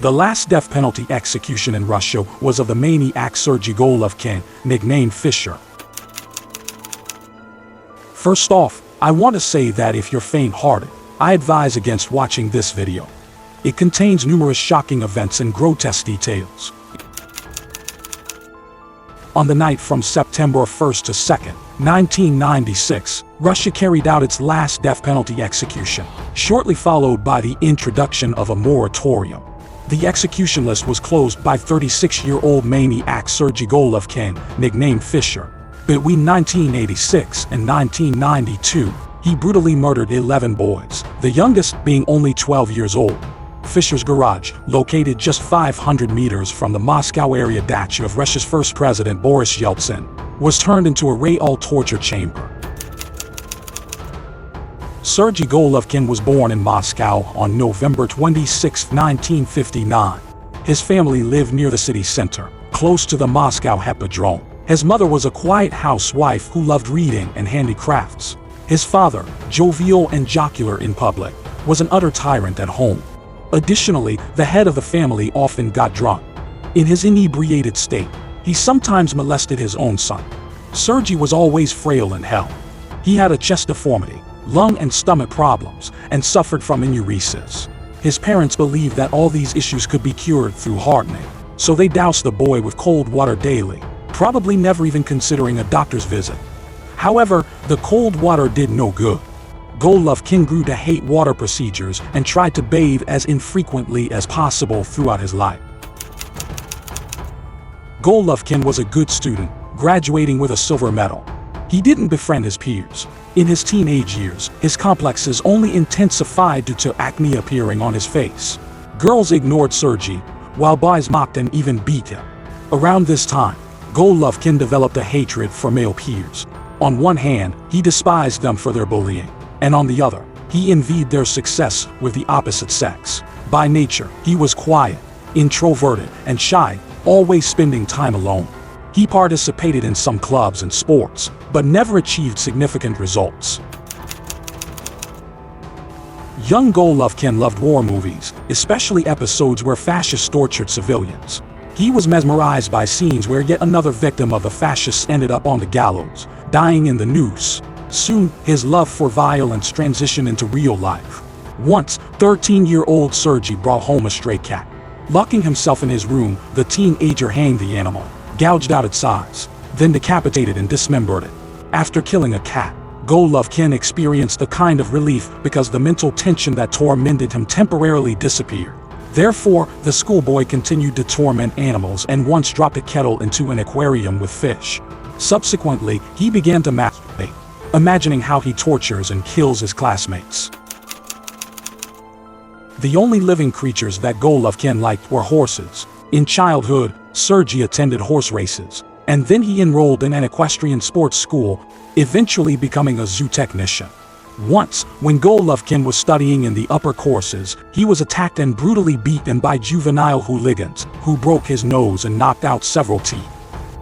The last death penalty execution in Russia was of the maniac Sergey Golovkin, nicknamed Fischer. First off, I want to say that if you're faint-hearted, I advise against watching this video. It contains numerous shocking events and grotesque details. On the night from September 1st to 2nd, 1996, Russia carried out its last death penalty execution, shortly followed by the introduction of a moratorium. The execution list was closed by 36-year-old maniac Sergey Golovkin, nicknamed Fischer. Between 1986 and 1992, he brutally murdered 11 boys, the youngest being only 12 years old. Fischer's garage, located just 500 meters from the Moscow area dacha of Russia's first president Boris Yeltsin, was turned into a real torture chamber. Sergey Golovkin was born in Moscow on November 26, 1959. His family lived near the city center, close to the Moscow Hippodrome. His mother was a quiet housewife who loved reading and handicrafts. His father, jovial and jocular in public, was an utter tyrant at home. Additionally, the head of the family often got drunk. In his inebriated state, he sometimes molested his own son. Sergey was always frail in health. He had a chest deformity, lung and stomach problems, and suffered from enuresis. His parents believed that all these issues could be cured through hardening, so they doused the boy with cold water daily, probably never even considering a doctor's visit. However, the cold water did no good. Golovkin grew to hate water procedures and tried to bathe as infrequently as possible throughout his life. Golovkin was a good student, graduating with a silver medal. He didn't befriend his peers. In his teenage years, his complexes only intensified due to acne appearing on his face. Girls ignored Sergey, while boys mocked and even beat him. Around this time, Golovkin developed a hatred for male peers. On one hand, he despised them for their bullying, and on the other, he envied their success with the opposite sex. By nature, he was quiet, introverted, and shy, always spending time alone. He participated in some clubs and sports, but never achieved significant results. Young Golovkin loved war movies, especially episodes where fascists tortured civilians. He was mesmerized by scenes where yet another victim of the fascists ended up on the gallows, dying in the noose. Soon, his love for violence transitioned into real life. Once, 13-year-old Sergey brought home a stray cat. Locking himself in his room, the teenager hanged the animal, gouged out its eyes, then decapitated and dismembered it. After killing a cat, Golovkin experienced a kind of relief because the mental tension that tormented him temporarily disappeared. Therefore, the schoolboy continued to torment animals and once dropped a kettle into an aquarium with fish. Subsequently, he began to masturbate, imagining how he tortures and kills his classmates. The only living creatures that Golovkin liked were horses. In childhood, Sergey attended horse races, and then he enrolled in an equestrian sports school, eventually becoming a zoo technician. Once, when Golovkin was studying in the upper courses, he was attacked and brutally beaten by juvenile hooligans, who broke his nose and knocked out several teeth.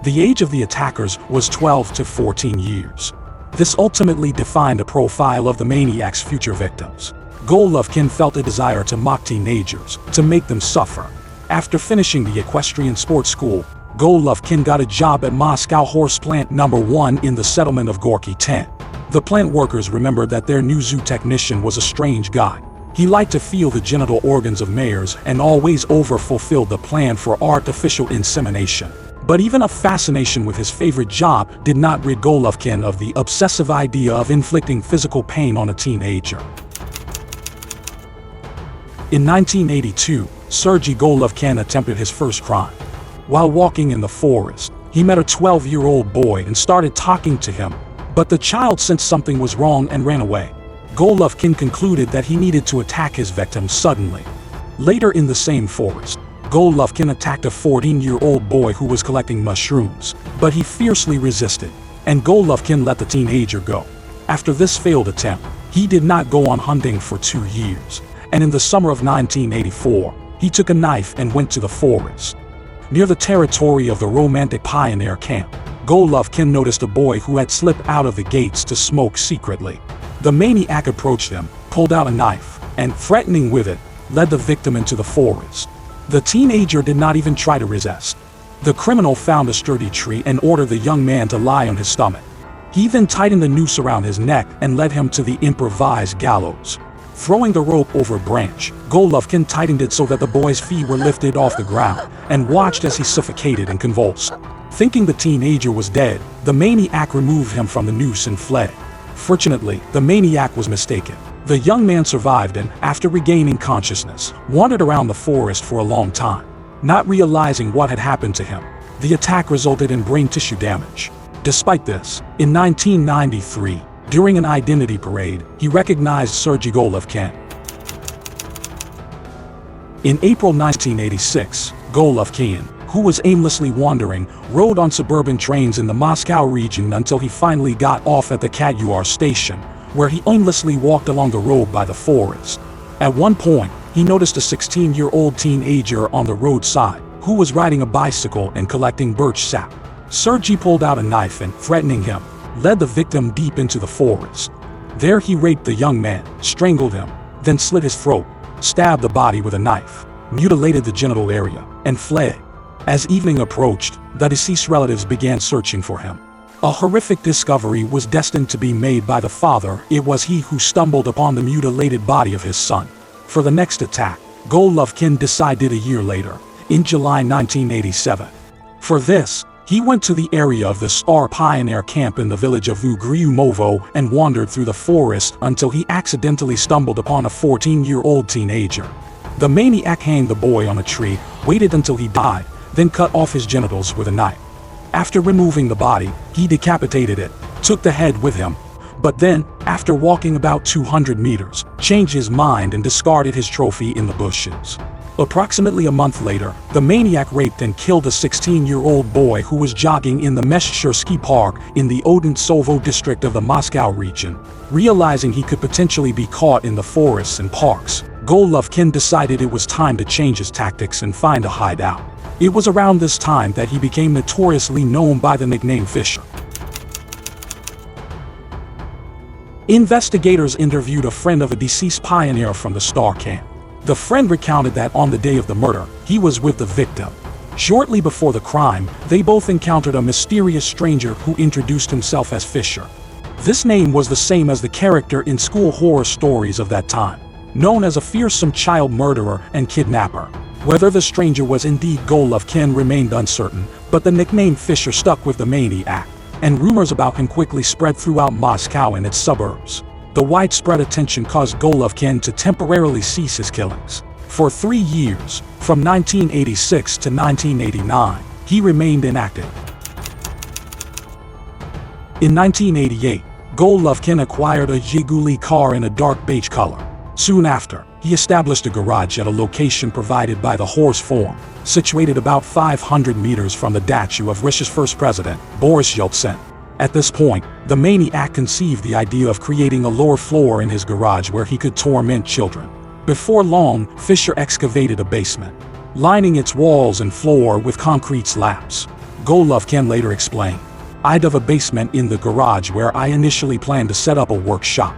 The age of the attackers was 12 to 14 years. This ultimately defined a profile of the maniac's future victims. Golovkin felt a desire to mock teenagers, to make them suffer. After finishing the equestrian sports school, Golovkin got a job at Moscow Horse Plant No. 1 in the settlement of Gorky 10. The plant workers remembered that their new zoo technician was a strange guy. He liked to feel the genital organs of mares and always over-fulfilled the plan for artificial insemination. But even a fascination with his favorite job did not rid Golovkin of the obsessive idea of inflicting physical pain on a teenager. In 1982, Sergey Golovkin attempted his first crime. While walking in the forest, he met a 12-year-old boy and started talking to him, but the child sensed something was wrong and ran away. Golovkin concluded that he needed to attack his victim suddenly. Later in the same forest, Golovkin attacked a 14-year-old boy who was collecting mushrooms, but he fiercely resisted, and Golovkin let the teenager go. After this failed attempt, he did not go on hunting for 2 years, and in the summer of 1984, he took a knife and went to the forest. Near the territory of the romantic pioneer camp, Golovkin noticed a boy who had slipped out of the gates to smoke secretly. The maniac approached him, pulled out a knife, and, threatening with it, led the victim into the forest. The teenager did not even try to resist. The criminal found a sturdy tree and ordered the young man to lie on his stomach. He then tightened the noose around his neck and led him to the improvised gallows. Throwing the rope over a branch, Golovkin tightened it so that the boy's feet were lifted off the ground, and watched as he suffocated and convulsed. Thinking the teenager was dead, the maniac removed him from the noose and fled. Fortunately, the maniac was mistaken. The young man survived and, after regaining consciousness, wandered around the forest for a long time. Not realizing what had happened to him, the attack resulted in brain tissue damage. Despite this, in 1993, during an identity parade, he recognized Sergey Golovkin. In April 1986, Golovkin, who was aimlessly wandering, rode on suburban trains in the Moscow region until he finally got off at the Katyur station, where he aimlessly walked along the road by the forest. At one point, he noticed a 16-year-old teenager on the roadside, who was riding a bicycle and collecting birch sap. Sergey pulled out a knife and, threatening him, led the victim deep into the forest. There he raped the young man, strangled him, then slit his throat, stabbed the body with a knife, mutilated the genital area, and fled. As evening approached, the deceased relatives began searching for him. A horrific discovery was destined to be made by the father. It was he who stumbled upon the mutilated body of his son. For the next attack, Golovkin decided a year later, in July 1987. For this, he went to the area of the Star Pioneer camp in the village of Ugryumovo and wandered through the forest until he accidentally stumbled upon a 14-year-old teenager. The maniac hanged the boy on a tree, waited until he died, then cut off his genitals with a knife. After removing the body, he decapitated it, took the head with him, but then, after walking about 200 meters, changed his mind and discarded his trophy in the bushes. Approximately a month later, the maniac raped and killed a 16-year-old boy who was jogging in the Meshchersky Park in the Odintsovo district of the Moscow region. Realizing he could potentially be caught in the forests and parks, Golovkin decided it was time to change his tactics and find a hideout. It was around this time that he became notoriously known by the nickname Fischer. Investigators interviewed a friend of a deceased pioneer from the Star camp. The friend recounted that on the day of the murder, he was with the victim. Shortly before the crime, they both encountered a mysterious stranger who introduced himself as Fischer. This name was the same as the character in school horror stories of that time, known as a fearsome child murderer and kidnapper. Whether the stranger was indeed Golovkin remained uncertain, but the nickname Fischer stuck with the maniac, and rumors about him quickly spread throughout Moscow and its suburbs. The widespread attention caused Golovkin to temporarily cease his killings. For 3 years, from 1986 to 1989, he remained inactive. In 1988, Golovkin acquired a Zhiguli car in a dark beige color. Soon after, he established a garage at a location provided by the Horse Farm, situated about 500 meters from the dacha of Russia's first president, Boris Yeltsin. At this point, the maniac conceived the idea of creating a lower floor in his garage where he could torment children. Before long, Fischer excavated a basement, lining its walls and floor with concrete slabs. Golovkin later explained, "I'd have a basement in the garage where I initially planned to set up a workshop.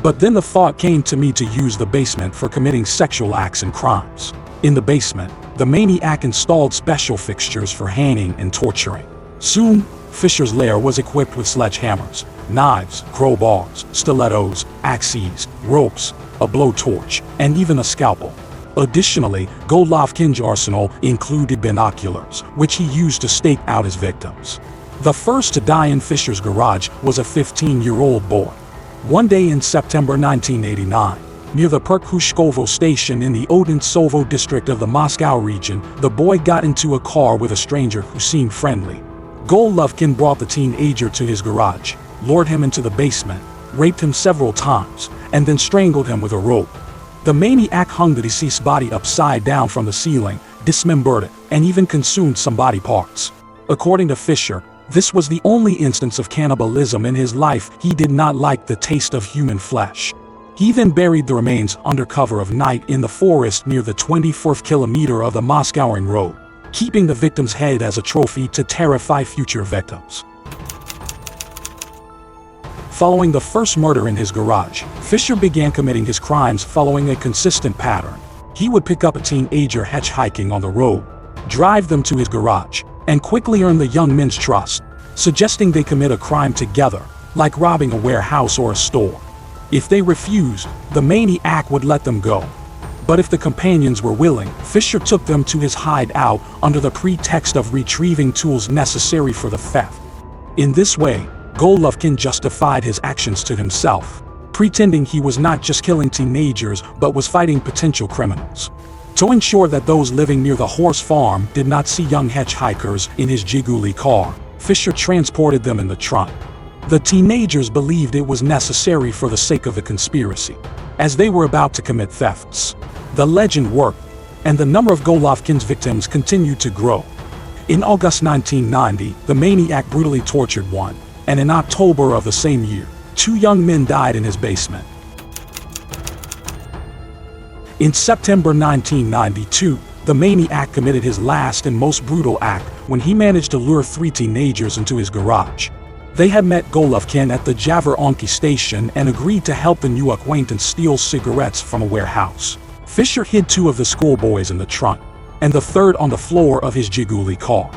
But then the thought came to me to use the basement for committing sexual acts and crimes." In the basement, the maniac installed special fixtures for hanging and torturing. Soon, Fischer's lair was equipped with sledgehammers, knives, crowbars, stilettos, axes, ropes, a blowtorch, and even a scalpel. Additionally, Golovkin's arsenal included binoculars, which he used to stake out his victims. The first to die in Fischer's garage was a 15-year-old boy. One day in September 1989, near the Perkushkovo station in the Odintsovo district of the Moscow region, the boy got into a car with a stranger who seemed friendly. Golovkin brought the teenager to his garage, lured him into the basement, raped him several times, and then strangled him with a rope. The maniac hung the deceased body upside down from the ceiling, dismembered it, and even consumed some body parts. According to Fischer, this was the only instance of cannibalism in his life. He did not like the taste of human flesh. He then buried the remains under cover of night in the forest near the 24th kilometer of the Moscowian road, keeping the victim's head as a trophy to terrify future victims. Following the first murder in his garage, Fischer began committing his crimes following a consistent pattern. He would pick up a teenager hitchhiking on the road, drive them to his garage, and quickly earn the young men's trust, suggesting they commit a crime together, like robbing a warehouse or a store. If they refused, the maniac would let them go. But if the companions were willing, Fischer took them to his hideout under the pretext of retrieving tools necessary for the theft. In this way, Golovkin justified his actions to himself, pretending he was not just killing teenagers but was fighting potential criminals. To ensure that those living near the horse farm did not see young hitchhikers in his Jiguli car, Fischer transported them in the trunk. The teenagers believed it was necessary for the sake of the conspiracy, as they were about to commit thefts. The legend worked, and the number of Golovkin's victims continued to grow. In August 1990, the maniac brutally tortured one, and in October of the same year, 2 young men died in his basement. In September 1992, the maniac committed his last and most brutal act when he managed to lure 3 teenagers into his garage. They had met Golovkin at the Javoronsky station and agreed to help the new acquaintance steal cigarettes from a warehouse. Fischer hid 2 of the schoolboys in the trunk, and the third on the floor of his Jiguli car.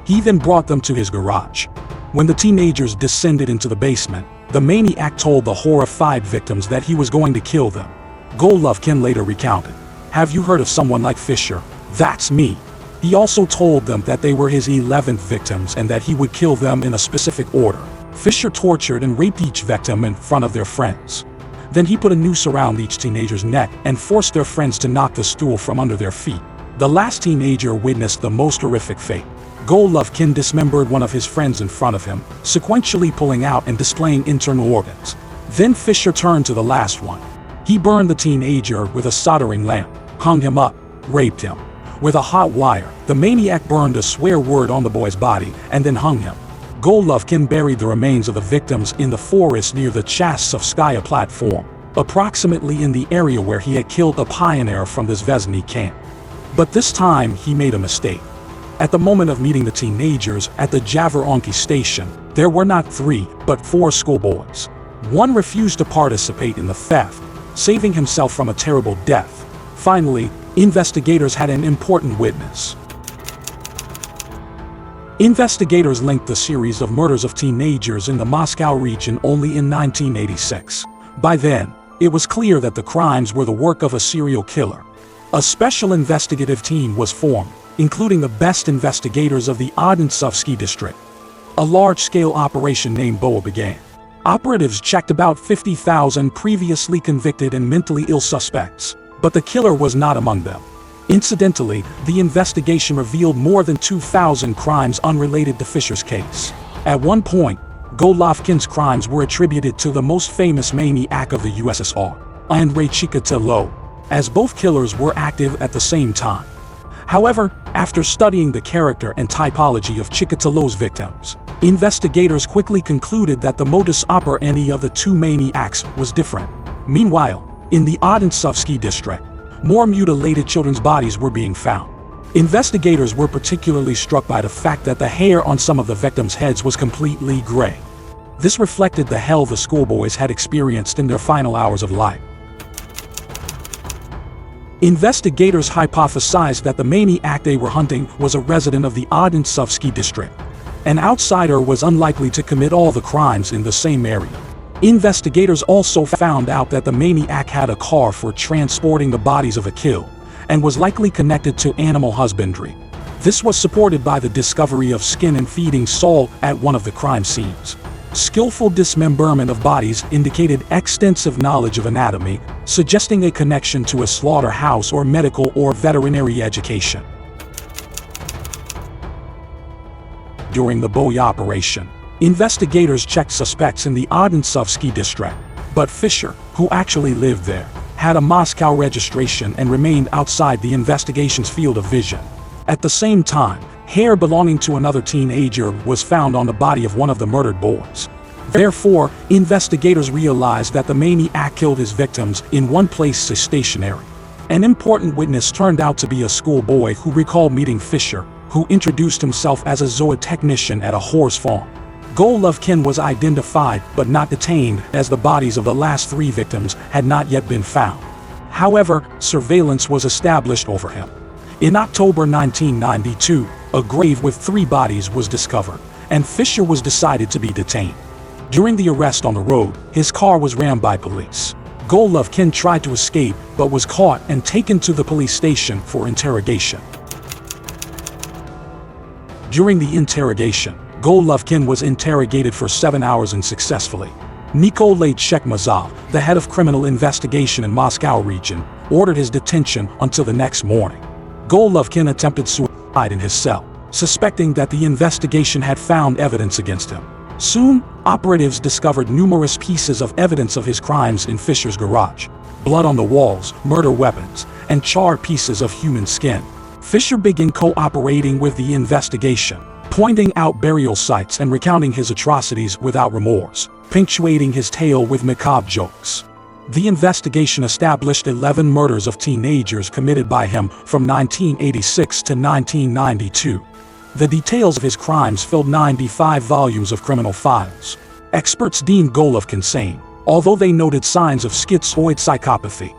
He then brought them to his garage. When the teenagers descended into the basement, the maniac told the horrified victims that he was going to kill them. Golovkin later recounted, "Have you heard of someone like Fischer? That's me." He also told them that they were his 11th victims and that he would kill them in a specific order. Fischer tortured and raped each victim in front of their friends. Then he put a noose around each teenager's neck and forced their friends to knock the stool from under their feet. The last teenager witnessed the most horrific fate. Golovkin dismembered one of his friends in front of him, sequentially pulling out and displaying internal organs. Then Fischer turned to the last one. He burned the teenager with a soldering lamp, hung him up, raped him. With a hot wire, the maniac burned a swear word on the boy's body and then hung him. Golovkin buried the remains of the victims in the forest near the Chasovskaya platform, approximately in the area where he had killed a pioneer from the Zvezdny camp. But this time he made a mistake. At the moment of meeting the teenagers at the Javoronsky station, there were not 3, but 4 schoolboys. One refused to participate in the theft, saving himself from a terrible death. Finally, investigators had an important witness. Investigators linked the series of murders of teenagers in the Moscow region only in 1986. By then, it was clear that the crimes were the work of a serial killer. A special investigative team was formed, including the best investigators of the Odintsovsky district. A large-scale operation named BOA began. Operatives checked about 50,000 previously convicted and mentally ill suspects, but the killer was not among them. Incidentally, the investigation revealed more than 2,000 crimes unrelated to Fischer's case. At one point, Golovkin's crimes were attributed to the most famous maniac of the USSR, Andrei Chikatilo, as both killers were active at the same time. However, after studying the character and typology of Chikatilo's victims, investigators quickly concluded that the modus operandi of the 2 maniacs was different. Meanwhile, in the Odintsovsky district, more mutilated children's bodies were being found. Investigators were particularly struck by the fact that the hair on some of the victims' heads was completely gray. This reflected the hell the schoolboys had experienced in their final hours of life. Investigators hypothesized that the maniac they were hunting was a resident of the Odintsovsky district. An outsider was unlikely to commit all the crimes in the same area. Investigators also found out that the maniac had a car for transporting the bodies of the killed, and was likely connected to animal husbandry. This was supported by the discovery of skin and feeding salt at one of the crime scenes. Skillful dismemberment of bodies indicated extensive knowledge of anatomy, suggesting a connection to a slaughterhouse or medical or veterinary education. During the BOA operation, investigators checked suspects in the Odintsovsky district, but Fischer, who actually lived there, had a Moscow registration and remained outside the investigation's field of vision. At the same time, hair belonging to another teenager was found on the body of one of the murdered boys. Therefore, investigators realized that the maniac killed his victims in one place stationary. An important witness turned out to be a schoolboy who recalled meeting Fischer, who introduced himself as a zootechnician at a horse farm. Golovkin was identified but not detained, as the bodies of the last 3 victims had not yet been found. However, surveillance was established over him. In October 1992, a grave with 3 bodies was discovered, and Fischer was decided to be detained. During the arrest on the road, his car was rammed by police. Golovkin tried to escape, but was caught and taken to the police station for interrogation. During the interrogation, Golovkin was interrogated for 7 hours unsuccessfully. Nikolai Chekmazov, the head of criminal investigation in Moscow region, ordered his detention until the next morning. Golovkin attempted suicide in his cell, suspecting that the investigation had found evidence against him. Soon, operatives discovered numerous pieces of evidence of his crimes in Fischer's garage: blood on the walls, murder weapons, and charred pieces of human skin. Fischer began cooperating with the investigation, pointing out burial sites and recounting his atrocities without remorse, punctuating his tale with macabre jokes. The investigation established 11 murders of teenagers committed by him from 1986 to 1992. The details of his crimes filled 95 volumes of criminal files. Experts deemed Golovkin sane, although they noted signs of schizoid psychopathy.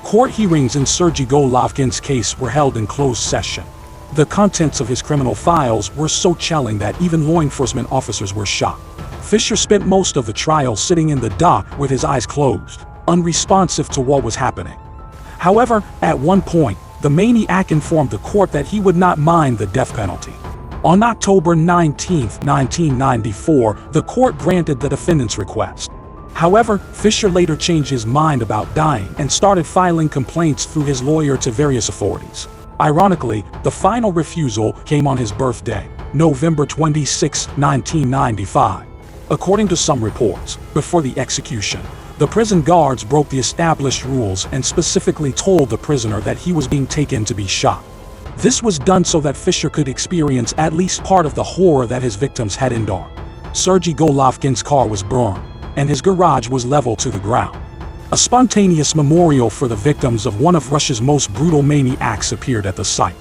Court hearings in Sergey Golovkin's case were held in closed session. The contents of his criminal files were so chilling that even law enforcement officers were shocked. Fischer spent most of the trial sitting in the dock with his eyes closed, unresponsive to what was happening. However, at one point, the maniac informed the court that he would not mind the death penalty. On October 19, 1994, the court granted the defendant's request. However, Fischer later changed his mind about dying and started filing complaints through his lawyer to various authorities. Ironically, the final refusal came on his birthday, November 26, 1995. According to some reports, before the execution, the prison guards broke the established rules and specifically told the prisoner that he was being taken to be shot. This was done so that Fischer could experience at least part of the horror that his victims had endured. Sergey Golovkin's car was burned, and his garage was leveled to the ground. A spontaneous memorial for the victims of one of Russia's most brutal maniacs appeared at the site.